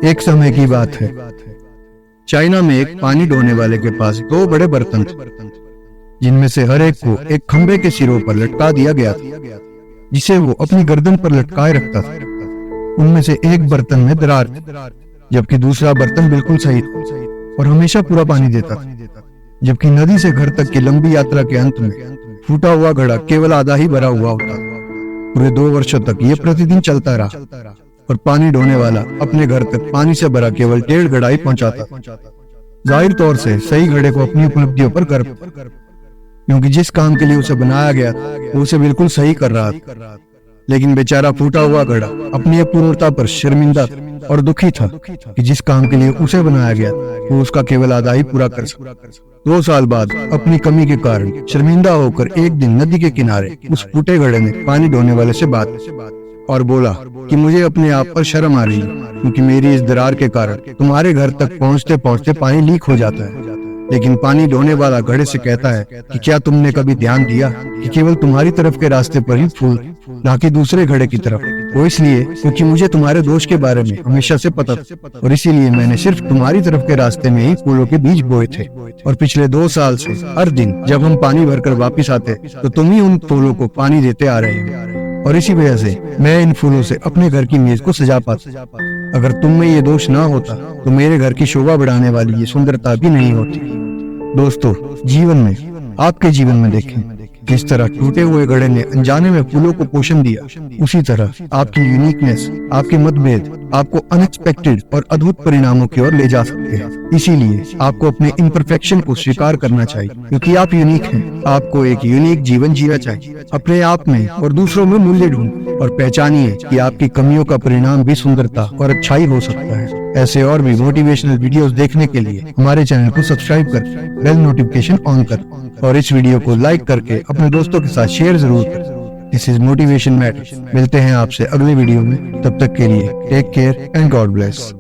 एक समय की बात है। चाइना में एक पानी ढोने वाले के पास दो बड़े बर्तन थे, जिनमें से हर एक को एक खंबे के सिरों पर लटका दिया गया था, जिसे वो अपनी गर्दन पर लटकाए रखता था। उनमें से एक बर्तन में दरार थी, जबकि दूसरा बर्तन बिल्कुल सही था और हमेशा पूरा पानी देता था। जबकि नदी से घर तक की लंबी यात्रा के अंत में फूटा हुआ घड़ा केवल आधा ही भरा हुआ होता था। पूरे 2 वर्षों तक ये प्रतिदिन चलता रहा और पानी ढोने वाला अपने घर तक पानी से भरा केवल 1.5 घड़ा ही पहुंचाता। जाहिर तौर से सही घड़े को अपनी उपलब्धियों पर गर्व था, क्योंकि जिस काम के लिए उसे बनाया गया था वो उसे बिल्कुल सही कर रहा था। लेकिन बेचारा फूटा हुआ घड़ा अपनी अपूर्णता पर शर्मिंदा और दुखी था कि जिस काम के लिए उसे बनाया गया वो उसका केवल आधा ही पूरा कर सका। 2 साल बाद अपनी कमी के कारण शर्मिंदा होकर एक दिन नदी के किनारे उस फूटे घड़े ने पानी ढोने वाले से बात और बोला कि मुझे अपने आप पर शर्म आ रही है, क्योंकि मेरी इस दरार के कारण तुम्हारे घर तक पहुंचते पहुंचते पानी लीक हो जाता है। लेकिन पानी ढोने वाला घड़े से कहता है कि क्या तुमने कभी ध्यान दिया कि केवल तुम्हारी तरफ के रास्ते पर ही फूल, ना कि दूसरे घड़े की तरफ। वो इसलिए क्योंकि मुझे तुम्हारे दोष के बारे में हमेशा से पता था, और इसीलिए मैंने सिर्फ तुम्हारी तरफ के रास्ते में ही फूलों के बीज बोए थे। और पिछले 2 साल से हर दिन जब हम पानी भरकर वापिस आते तो तुम ही उन फूलों को पानी देते आ रहे हो, और इसी वजह से मैं इन फूलों से अपने घर की मेज को सजा पाता। अगर तुम में ये दोष ना होता तो मेरे घर की शोभा बढ़ाने वाली ये सुंदरता भी नहीं होती। दोस्तों, जीवन में, आपके जीवन में देखें, जिस तरह टूटे हुए घड़े ने अनजाने में फूलों को पोषण दिया, उसी तरह आपकी यूनिकनेस, आपके मतभेद आपको अनएक्सपेक्टेड और अद्भुत परिणामों की ओर ले जा सकते हैं। इसीलिए आपको अपने इम्परफेक्शन को स्वीकार करना चाहिए, क्योंकि आप यूनिक हैं। आपको एक यूनिक जीवन जीना चाहिए। अपने आप में और दूसरों में मूल्य ढूंढिए और पहचानिए कि आपकी कमियों का परिणाम भी सुंदरता और अच्छाई हो सकता है। ऐसे और भी मोटिवेशनल वीडियोस देखने के लिए हमारे चैनल को सब्सक्राइब कर, बेल नोटिफिकेशन ऑन कर और इस वीडियो को लाइक करके अपने दोस्तों के साथ शेयर जरूर कर। This is motivation matters. मिलते हैं आपसे अगले वीडियो में। तब तक के लिए take care and God bless.